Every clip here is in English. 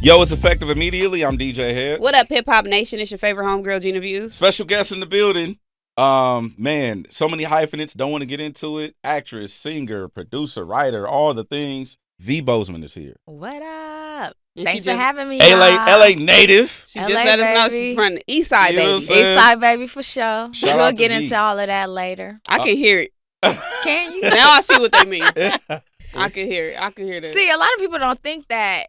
Yo, it's effective immediately. I'm DJ Hed. What up, Hip Hop Nation? It's your favorite homegirl, Gina Views. Special guest in the building. Man, so many hyphenates. Don't want to get into it. Actress, singer, producer, writer, all the things. V Bozeman is here. What up? And Thanks she for just- having me. LA native. She LA, just let us know baby. she's from the East Side, You know what I'm baby. saying? East Side baby for sure. Shout We'll out to get V. into all of that later. I can hear it. Can you? Now I see what they mean. I can hear it. I can hear that. See, a lot of people don't think that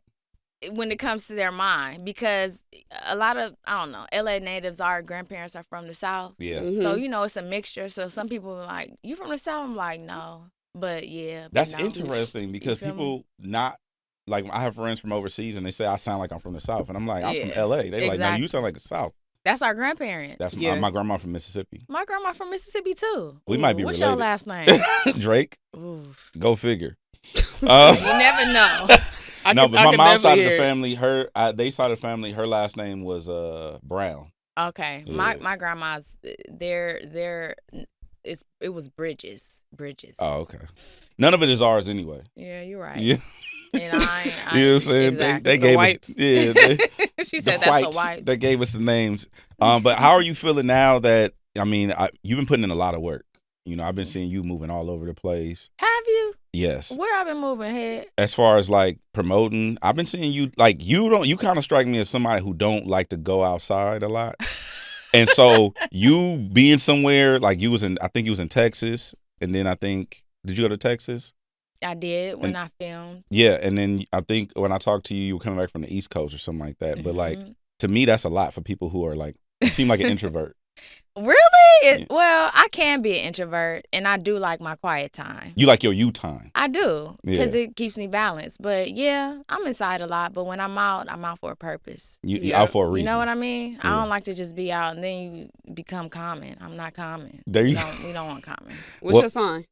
when it comes to their mind, because a lot of, I don't know, LA natives, our grandparents are from the South. Yes. Mhm. So, you know, it's a mixture. So some people are like, you from the South? I'm like, no. But yeah. That's but no. interesting because feel me? people not like I have friends from overseas and they say I sound like I'm from the South and I'm like I'm from Yeah, LA. They like no, exactly. you sound like the South. That's our grandparents. That's Yeah. my grandma from Mississippi. My grandma from Mississippi, too. We might be What's related. your last name? Drake, Oof. go figure. You never know. No, but my mom's side of the hear it. family, they side of the family, her last name was Brown. Okay, Yeah. my grandma's it was Bridges. Oh, okay. None of it is ours anyway. Yeah, you're right. Yeah. And I You know what I'm saying? exactly. They The gave whites. us yeah, they, She the said that's whites, the whites. they gave us the names. But how are you feeling now that you've been putting in a lot of work. You know, I've been seeing you moving all over the place. Have you? Yes. Where I've been moving, Head? As far as like promoting, I've been seeing you like you kind of strike me as somebody who don't like to go outside a lot. And so you being somewhere like I think you was in Texas, and then did you go to Texas? I did when And- I filmed. Yeah, and then I think when I talked to you, you were coming back from the East Coast or something like that. But like Mhm. to me, that's a lot for people who are like you seem like an introvert. Really? Yeah. Well, I can be an introvert, and I do like my quiet time. You like your you time. I do, because Yeah. it keeps me balanced. But yeah, I'm inside a lot. But when I'm out for a purpose. You Yeah. out for a reason. You know what I mean? I Yeah. don't like to just be out and then you become common. I'm not common. There you We don't want common. What's What- your sign?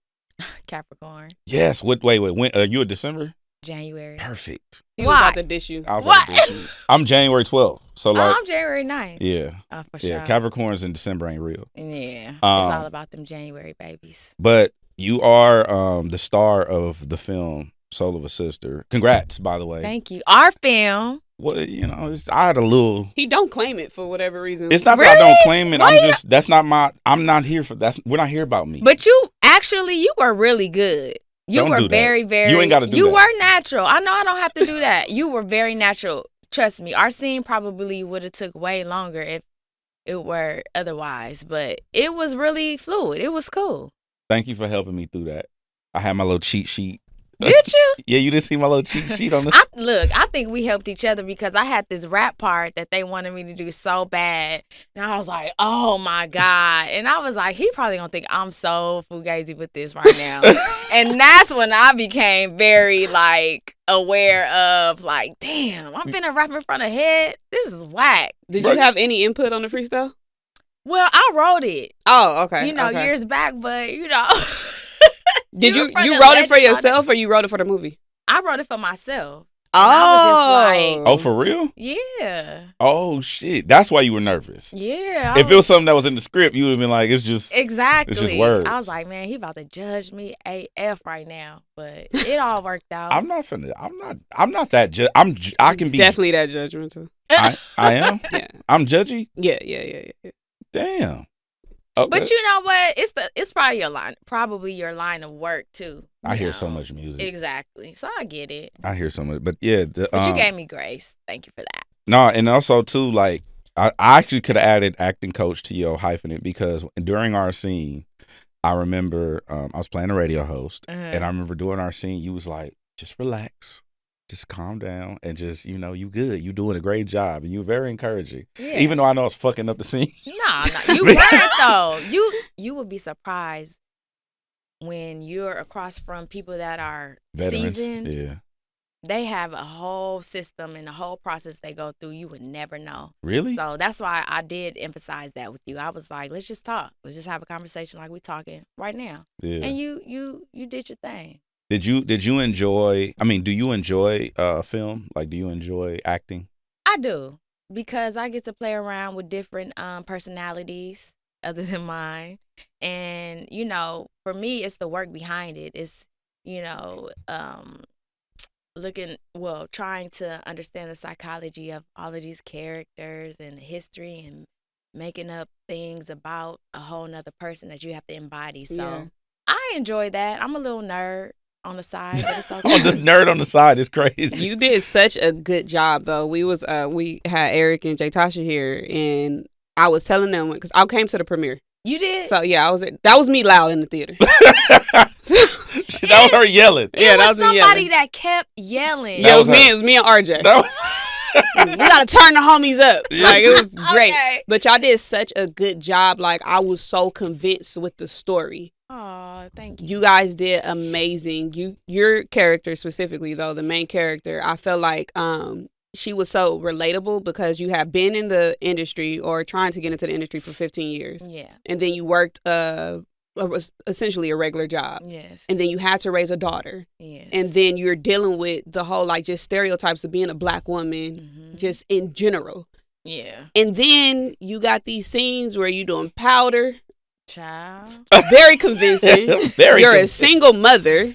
Capricorn, Yes. Wait. When are you a December? January. Perfect. He was Why? about to dish you. I was What? about to do it. I'm January 12th. So like I'm January 9th. yeah. Oh, for Yeah. sure. Capricorns in December ain't real. Yeah. It's Um, all about them January babies. But you are the star of the film Soul of a Sister. Congrats, by the way. Thank you. Our film. Well, I had a little. He don't claim it for whatever reason. It's not that I Really? don't claim it. Why you That's not my. I'm not here for that. We're not here about me. But you were really good. You Don't were do that. very, very. You ain't gotta do You that. were natural. I know I don't have to do that. You were very natural. Trust me. Our scene probably would have took way longer if it were otherwise. But it was really fluid. It was cool. Thank you for helping me through that. I had my little cheat sheet. Did you? Yeah, you didn't see my little cheat sheet on the. I think we helped each other because I had this rap part that they wanted me to do so bad. And I was like, oh my God. And I was like, he probably gonna think I'm so fugazi with this right now. And that's when I became very like aware of like, damn, I'm finna rap in front of Head. This is whack. Did Right. you have any input on the freestyle? Well, I wrote it, Oh, okay. okay. years back, but Did you you were from the wrote it for legend, yourself or you wrote it for the movie? I wrote it for myself. Oh, I was just like- Oh, for real? Yeah. Oh shit! That's why you were nervous. Yeah. If it was something that was in the script, you would have been like, "It's just." Exactly. It's just words. I was like, man, he about to judge me AF right now, but it all worked out. I'm not finna. I'm not that. I can be. definitely that judgmental. I am. Yeah, I'm judgy. yeah. Damn. Okay. But you know what? It's probably your line of work too. I you hear know? so much music. Exactly. So I get it. I hear so much. But yeah. But you gave me grace. Thank you for that. No, and also too, like I actually could have added acting coach to your hyphenate because during our scene, I remember I was playing a radio host, and I remember during our scene, you was like, "Just relax, just calm down, and just you good. You doing a great job, and you were very encouraging. Yeah. Even though I know it's fucking up the scene. No, you weren't though. You would be surprised when you're across from people that are Veterans, seasoned. yeah, They have a whole system and a whole process they go through. You would never know. really. So that's why I did emphasize that with you. I was like, let's just talk. Let's just have a conversation like we talking right now. Yeah. And you did your thing. Did you enjoy? I mean, do you enjoy film? Like, do you enjoy acting? I do, because I get to play around with different personalities other than mine. And, for me, it's the work behind it. It's, trying to understand the psychology of all of these characters and the history and making up things about a whole nother person that you have to embody. So I enjoy that. I'm a little nerd on the side, but it's okay. Oh, this nerd on the side is crazy. You did such a good job, though. We had Eric and Jay Tasha here, and I was telling them, because I came to the premiere. You did? So yeah, that was me loud in the theater. That was her yelling. That was me somebody yelling. that kept yelling. Yeah, it was me and RJ. That was We gotta turn the homies up. Like, it was great. Okay. But y'all did such a good job. Like, I was so convinced with the story. Oh, thank you. You guys did amazing. Your character specifically, though, the main character, I felt like she was so relatable because you have been in the industry or trying to get into the industry for 15 years. Yeah. And then you worked was essentially a regular job. Yes. And then you had to raise a daughter. Yes. And then you're dealing with the whole, like, just stereotypes of being a black woman, just in general. Yeah. And then you got these scenes where you doing powder. Child. Very convincing. You're a single mother,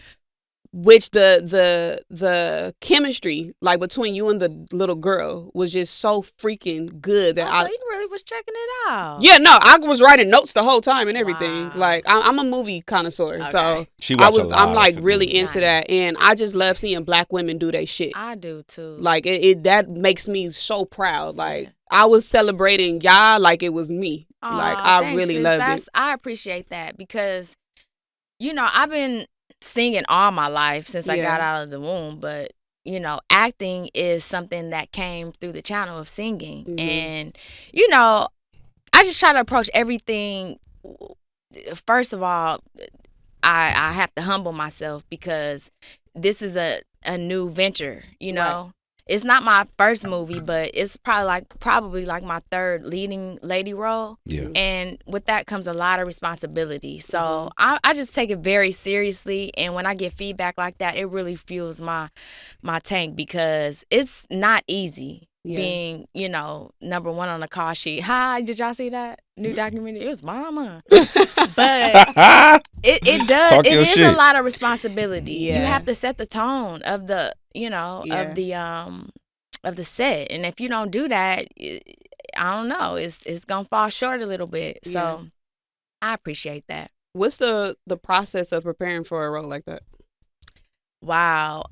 which the chemistry, like, between you and the little girl was just so freaking good that so you really was checking it out. Yeah, no, I was writing notes the whole time and everything. Wow. Like, I'm a movie connoisseur, so I'm like really into that, and I just love seeing black women do their shit. I do too. Like, it that makes me so proud. Like, I was celebrating y'all like it was me. Like, I thanks, really sis. loved it. I appreciate that because, I've been singing all my life since I got out of the womb, but acting is something that came through the channel of singing. And I just try to approach everything. First of all, I have to humble myself because this is a new venture, Right. It's not my first movie, but it's probably like my third leading lady role. Yeah. And with that comes a lot of responsibility. So I just take it very seriously. And when I get feedback like that, it really fuels my tank because it's not easy being, number one on the call sheet. Hi, did y'all see that new documentary? It was mama. But it does. Talk it is shit. a lot of responsibility. Yeah. You have to set the tone of the of the set, and if you don't do that, I don't know, it's gonna fall short a little bit. So I appreciate that. What's the process of preparing for a role like that? Wow.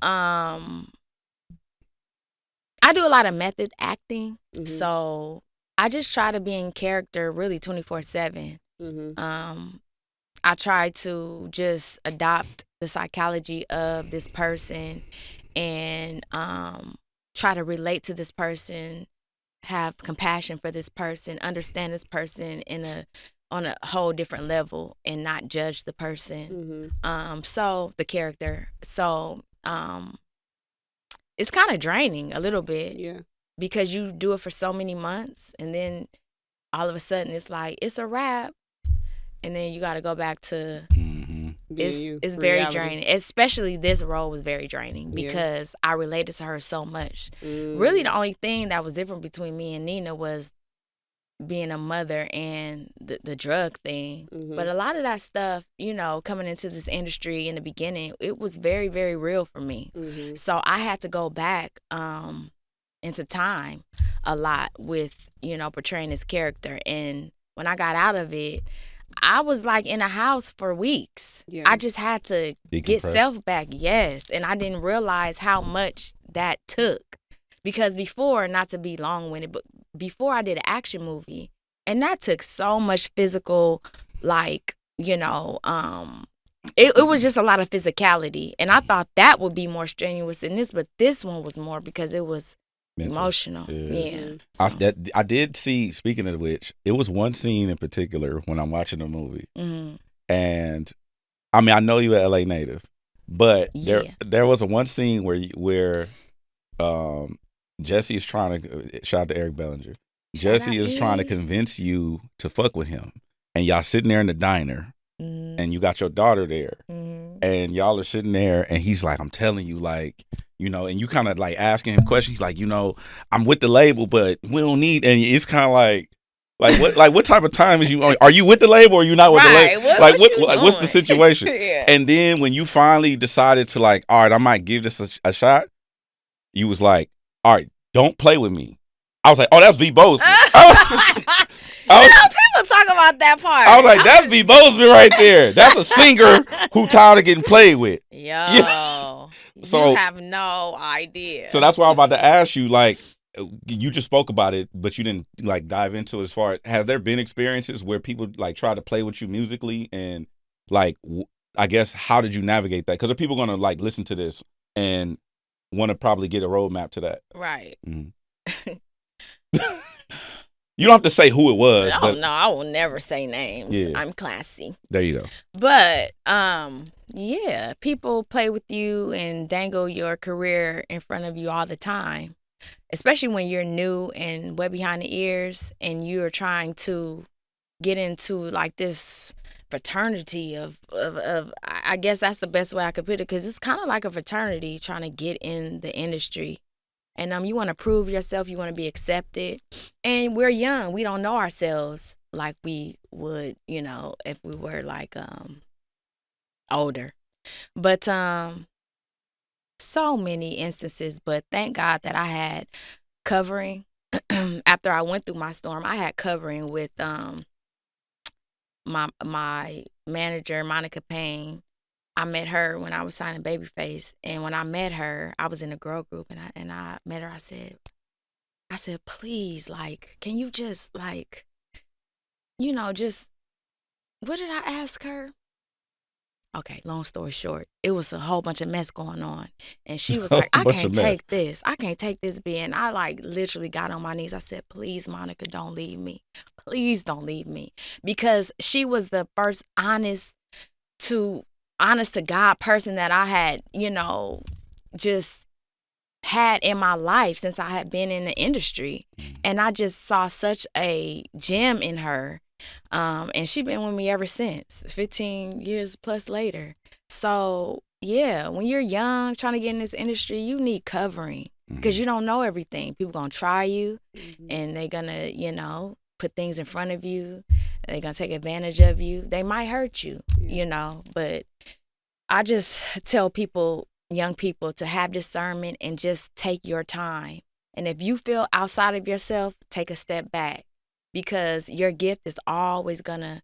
I do a lot of method acting, so I just try to be in character really 24/7. I try to just adopt the psychology of this person and try to relate to this person, have compassion for this person, understand this person on a whole different level and not judge the person. So the character. So it's kind of draining a little bit. Yeah. Because you do it for so many months and then all of a sudden it's like it's a wrap. And then you got to go back to it's very draining. Especially this role was very draining because I related to her so much. Really, the only thing that was different between me and Nina was being a mother and the drug thing. But a lot of that stuff, coming into this industry in the beginning, it was very, very real for me. So I had to go back into time a lot with, portraying this character. And when I got out of it, I was like in a house for weeks. Yeah. I just had to get self back. Yes. And I didn't realize how much that took. Because before, not to be long-winded, but before I did an action movie, and that took so much physical, it was just a lot of physicality. And I thought that would be more strenuous than this, but this one was more because it was mental. Emotional. Yeah. So. I did see, speaking of which, it was one scene in particular when I'm watching the movie. And I mean, I know you're an LA native, but there was one scene where Jesse is trying to, shout out to Eric Bellinger, Jesse is trying to convince you to fuck with him. And y'all sitting there in the diner and you got your daughter there and y'all are sitting there and he's like, I'm telling you, like, and you kind of like asking him questions. He's like, I'm with the label, but we don't need any. It's kind of like what type of time is you on? Are you with the label or are you not with the label? What's the situation? And then when you finally decided to like, all right, I might give this a shot, you was like, all right, don't play with me. I was like, oh, that's V Bozeman. People talk about that part. I was like, that's V Bozeman right there. That's a singer who tired of getting played with. Yo, So, you have no idea. So that's why I'm about to ask you, like, you just spoke about it, but you didn't like dive into it as far as, has there been experiences where people like try to play with you musically, and like, I guess, how did you navigate that? Because are people going to like listen to this and want to probably get a roadmap to that? Right. Mm-hmm. You don't have to say who it was. Oh, but no, I will never say names. Yeah. I'm classy. There you go. But yeah, people play with you and dangle your career in front of you all the time, especially when you're new and wet behind the ears and you're trying to get into like this fraternity of I guess that's the best way I could put it, because it's kind of like a fraternity trying to get in the industry. And you want to prove yourself, you want to be accepted. And we're young. We don't know ourselves like we would, if we were like older. But so many instances, but thank God that I had covering. After I went through my storm, I had covering with my manager, Monica Payne. I met her when I was signing Babyface, and when I met her, I was in a girl group, and I met her. I said, please, like, can you just like, just, what did I ask her? Okay, long story short, it was a whole bunch of mess going on, and she was like, I can't take this. I can't take this being. I like literally got on my knees. I said, please, Monica, don't leave me. Please don't leave me, because she was the first honest to God person that I had, just had in my life since I had been in the industry. And I just saw such a gem in her. And she's been with me ever since, 15 years plus later. So, yeah, when you're young, trying to get in this industry, you need covering because you don't know everything. People going to try you and they're going to, put things in front of you. They're going to take advantage of you. They might hurt you, but I just tell people, young people, to have discernment and just take your time. And if you feel outside of yourself, take a step back, because your gift is always going to,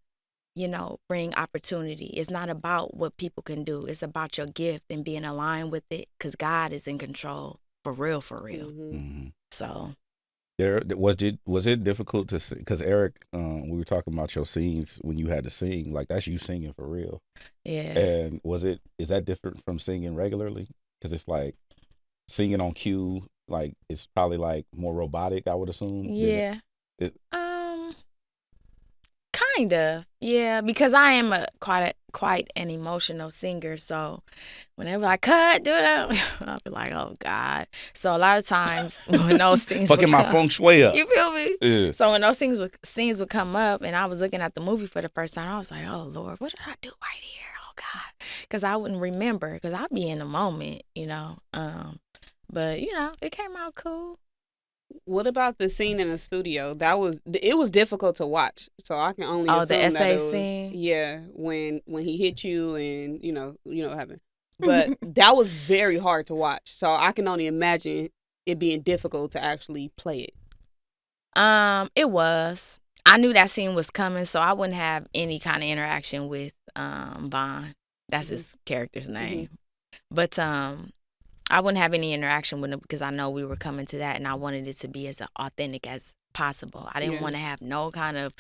bring opportunity. It's not about what people can do. It's about your gift and being aligned with it, because God is in control, for real, for real. Mm-hmm. So. Was it difficult to sing? Because Eric, we were talking about your scenes when you had to sing, like that's you singing for real. Yeah. And is that different from singing regularly? Because it's like singing on cue, like it's probably like more robotic, I would assume. Yeah. Kind of. Yeah, because I am quite an emotional singer. So whenever I cut, do it, I'll be like, oh God. So a lot of times when those things fucking my feng shui up. You feel me? Yeah. So when those scenes would come up and I was looking at the movie for the first time, I was like, oh Lord, what did I do right here? Oh God. Because I wouldn't remember, because I'd be in the moment, But, it came out cool. What about the scene in the studio? It was difficult to watch. So I can only assume the essay that scene? Yeah, when he hit you and you know what happened. But that was very hard to watch. So I can only imagine it being difficult to actually play it. It was. I knew that scene was coming, so I wouldn't have any kind of interaction with Vaughn. That's his character's name. But I wouldn't have any interaction with him because I know we were coming to that, and I wanted it to be as authentic as possible. I didn't want to have no kind of,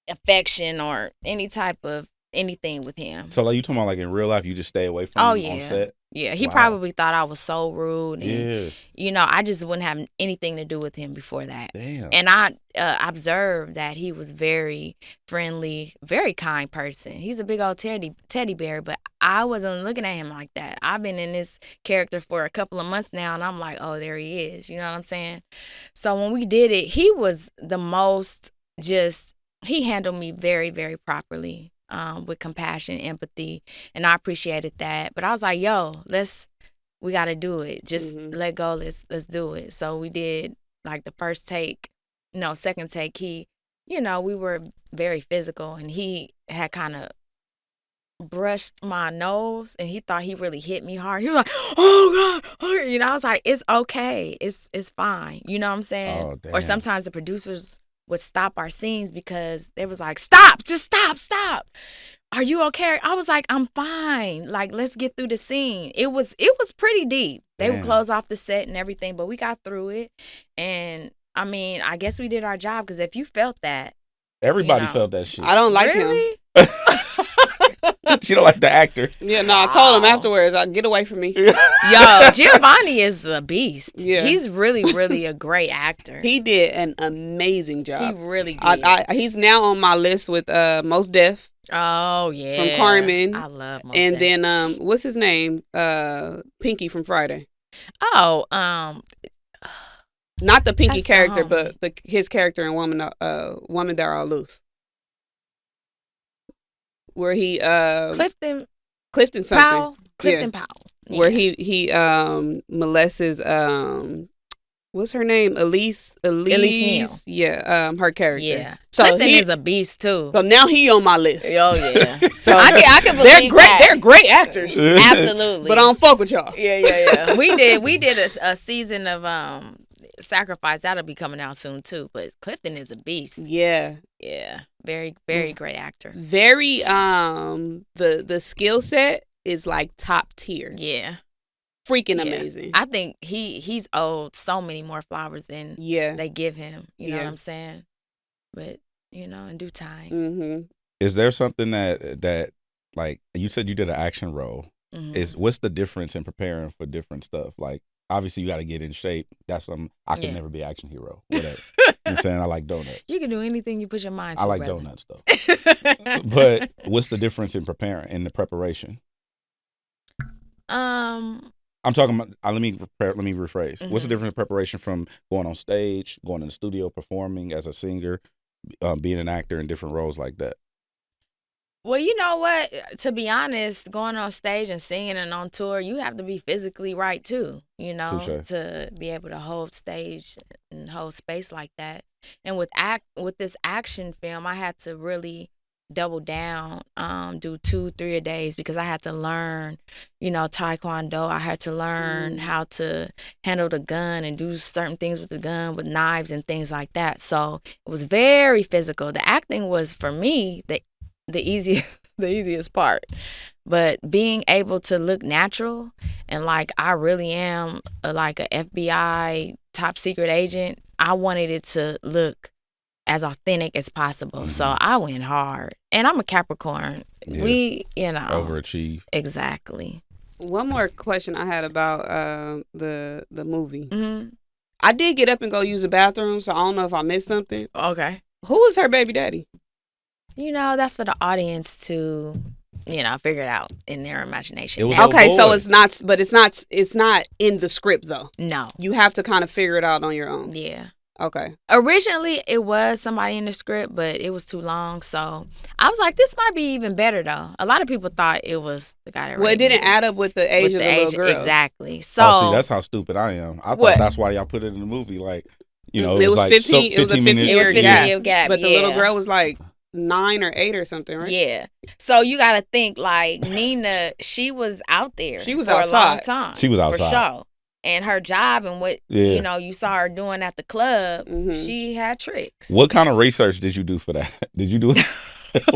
affection or any type of anything with him. So like you talking about like in real life, you just stay away from him on set? Yeah, he probably thought I was so rude. And, yeah. I just wouldn't have anything to do with him before that. Damn. And I observed that he was very friendly, very kind person. He's a big old teddy bear, but I wasn't looking at him like that. I've been in this character for a couple of months now, and I'm like, oh, there he is. You know what I'm saying? So when we did it, he was the most he handled me very, very properly. With compassion, empathy, and I appreciated that. But I was like, yo, we got to do it. Just let go. Let's do it. So we did like the first take, second take. We were very physical, and he had kind of brushed my nose and he thought he really hit me hard. He was like, "Oh God!" You know, I was like, "It's okay. It's fine." You know what I'm saying? Oh, damn. Or sometimes the producers would stop our scenes because they was like, "Stop! Just stop! Are you okay?" I was like, "I'm fine. Like, let's get through the scene." It was pretty deep. They would close off the set and everything, but we got through it. And I mean, I guess we did our job because if you felt that, everybody felt that shit. I don't like really? him. She don't like the actor. Yeah, no, I told him afterwards, get away from me. Yo, Giovanni is a beast. Yeah. He's really, really a great actor. He did an amazing job. He really did. He's now on my list with Most Def. Oh yeah, From Carmen. I love Mos And Def. then what's his name? Pinky from Friday. Oh, Not the Pinky That's the character, homie. but his character in Woman That Are Loose. Where he Clifton something. Powell. Clifton Powell. Yeah. Where he molests what's her name? Elise Neal. Yeah, her character. Yeah. So Clifton is a beast too. So now he on my list. Oh yeah. So I can believe they're great. that. They're great actors. Absolutely. But I don't fuck with y'all. Yeah. We did a season of Sacrifice that'll be coming out soon too. But Clifton is a beast. Yeah. Yeah. Very, very great actor. Very the skill set is like top tier. Yeah. Freaking Yeah. amazing. I think he's owed so many more flowers than they give him. You know what I'm saying? But in due time. Mm-hmm. Is there something that like you said you did an action role? Mhm. What's the difference in preparing for different stuff? Like obviously you got to get in shape. That's I can never be an action hero. Whatever. You know what I'm saying? I like donuts. You can do anything you put your mind to. I like brother. donuts though. But what's the difference in the preparation? I'm talking about. Let me rephrase. Mm-hmm. What's the difference in preparation from going on stage, going in the studio, performing as a singer, being an actor in different roles like that? Well, you know what? To be honest, going on stage and singing and on tour, you have to be physically right too. Touché. To be able to hold stage and hold space like that. And with this action film, I had to really double down, do 2-3 a days because I had to learn, Taekwondo. I had to learn how to handle the gun and do certain things with the gun, with knives and things like that. So it was very physical. The acting was for me the easiest part, but being able to look natural and like I really am like a FBI top secret agent, I wanted it to look as authentic as possible. Mm-hmm. So I went hard, and I'm a Capricorn. Yeah. We, overachieve. Exactly. One more question I had about the movie. Mm-hmm. I did get up and go use the bathroom, so I don't know if I missed something. Okay. Who was her baby daddy? That's for the audience to, figure it out in their imagination. It was okay, so it's not in the script though. No. You have to kind of figure it out on your own. Yeah. Okay. Originally, it was somebody in the script, but it was too long. So I was like, this might be even better, though. A lot of people thought it was the guy that Well, it didn't add up with the age of the little girl. Exactly. So, see, that's how stupid I am. I thought that's why y'all put it in the movie. Like, it was like 15. It was a 15-year gap. But the little girl was like 9 or 8 or something, right? Yeah. So you got to think like Nina, she was out there. She was for outside. a long time. She was outside. For sure. And her job and what you saw her doing at the club, she had tricks. What kind of research did you do for that? Did you do it? It's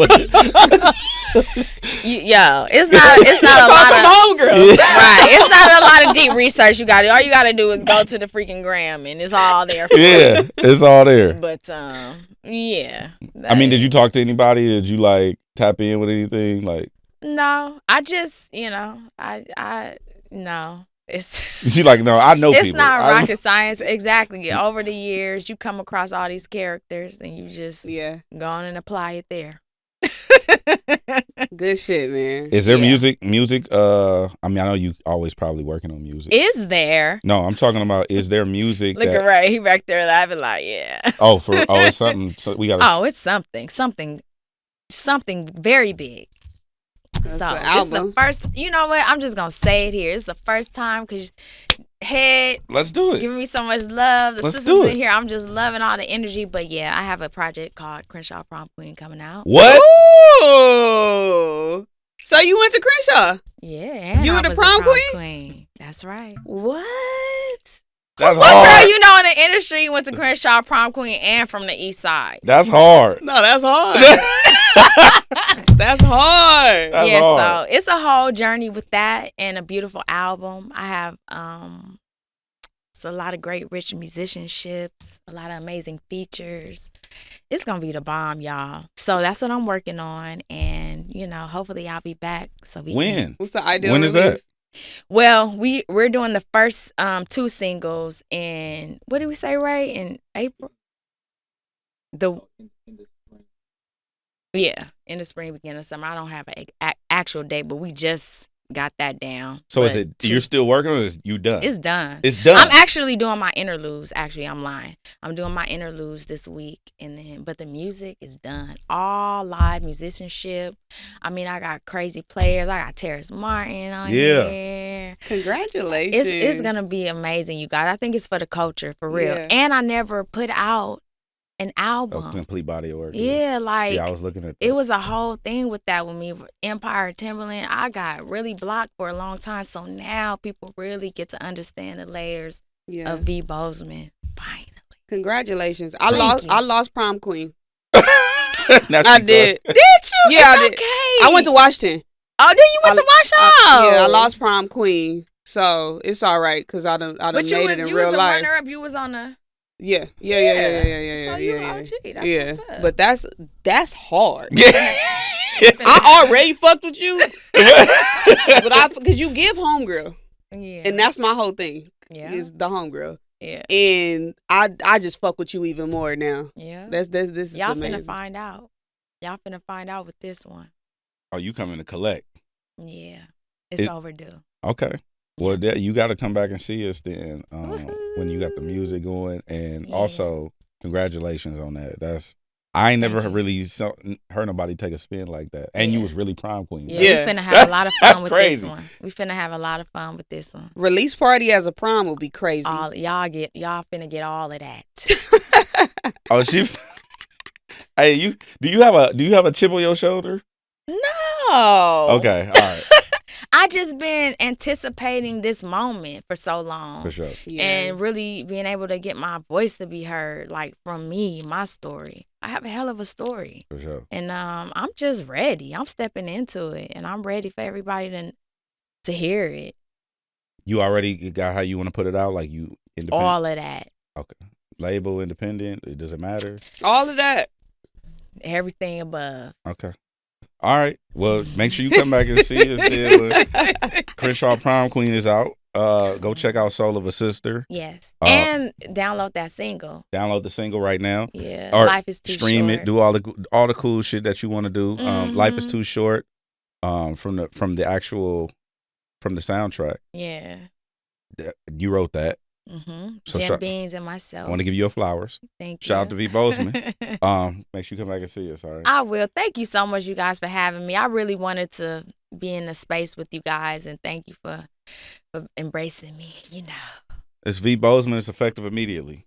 not a lot of homegirls. Right. It's not a lot of deep research you got to do. All you got to do is go to the freaking gram and it's all there for you. It's all there. But yeah. I mean, did you talk to anybody? Did you like tap in with anything? Like, no. I just, I no. She's like, no, I know it's people. Not rocket science. Exactly. Over the years, you come across all these characters and you just go on and apply it there. Good shit, man. Is there music? I mean, I know you always probably working on music. Is there? No, I'm talking about, is there music? Look at Ray. He back there laughing like, yeah. It's something. So we got. Oh, it's something very big. That's so it's the first. You know what? I'm just gonna say it here. It's the first time because Hed. Let's do it. Giving me so much love. The Let's sisters do it. in here. I'm just loving all the energy. But yeah, I have a project called Crenshaw Prom Queen coming out. What? Ooh. So you went to Crenshaw? Yeah, and You I were the was prom a queen? That's right. What? That's What hard. girl you know in the industry went to Crenshaw prom queen and from the east side? That's hard. No, that's hard. That's hard. That's yeah, hard. so it's a whole journey with that and a beautiful album. I have it's a lot of great rich musicianships, a lot of amazing features. It's gonna be the bomb, y'all. So that's what I'm working on, and hopefully I'll be back. So we When? What's the ideal When is release? that? Well, we're doing the first 2 singles in, what did we say, right? In April? Yeah, in the spring, beginning of summer. I don't have an actual date, but we just got that down. So is But it you're still working, or is you done? It's done. It's done. I'm actually doing my interludes. Actually, I'm lying. I'm doing my interludes this week, but the music is done. All live musicianship. I mean, I got crazy players. I got Terrace Martin on here. Congratulations. It's gonna be amazing, you guys. I think it's for the culture, for real. Yeah. And I never put out an A album. complete body of work. Yeah, like Yeah, I was looking at that. it was a whole thing with that with me. Empire Timberland, I got really blocked for a long time. So now people really get to understand the layers of V. Bozeman. Finally. Congratulations. Thank you. I lost prom queen. That's I did. Did you? Yeah, It's I did. okay. I went to Washington. Oh, then you went to Washington? Yeah, I lost prom queen. So it's all right because I done But made it in you real was a life. runner up. You was on the. Yeah. So you yeah. OG. That's what's up. But that's hard. Yeah. I already fucked with you, but because you give homegirl, Yeah. and that's my whole thing. Yeah. Is the homegirl, Yeah. and I just fuck with you even more now. Yeah. This is Y'all amazing. finna find out. Y'all finna find out with this one. Oh, you coming to collect? Yeah. It's overdue. Okay. Well, you got to come back and see us then when you got the music going, and also congratulations on that. I ain't never really heard nobody take a spin like that, and you was really prom queen. Yeah, we finna have a lot of fun with crazy. this one. We finna have a lot of fun with this one. Release party as a prom will be crazy. Y'all finna get all of that. Oh, hey, do you have a chip on your shoulder? No. Okay, all right. I just been anticipating this moment for so long. For sure. Yeah. And really being able to get my voice to be heard, like from me, my story. I have a hell of a story. For sure. And I'm just ready. I'm stepping into it, and I'm ready for everybody to hear it. You already got how you want to put it out, like you independent? All of that. Okay. Label, independent, it doesn't matter? All of that. Everything above. Okay. All right. Well, make sure you come back and see us there. Crenshaw Prom Queen is out. Go check out Soul of a Sister. Yes. And download that single. Download the single right now. Yeah. Or Life is too stream short. it. Do all the cool shit that you want to do. Life is too short. From the soundtrack. Yeah. You wrote that. So Jim Beans and myself. I want to give you your flowers. Thank you. Shout out to V. Bozeman. Make sure you come back and see us. All right. I will. Thank you so much, you guys, for having me. I really wanted to be in the space with you guys, and thank you for embracing me. It's V. Bozeman. It's effective immediately.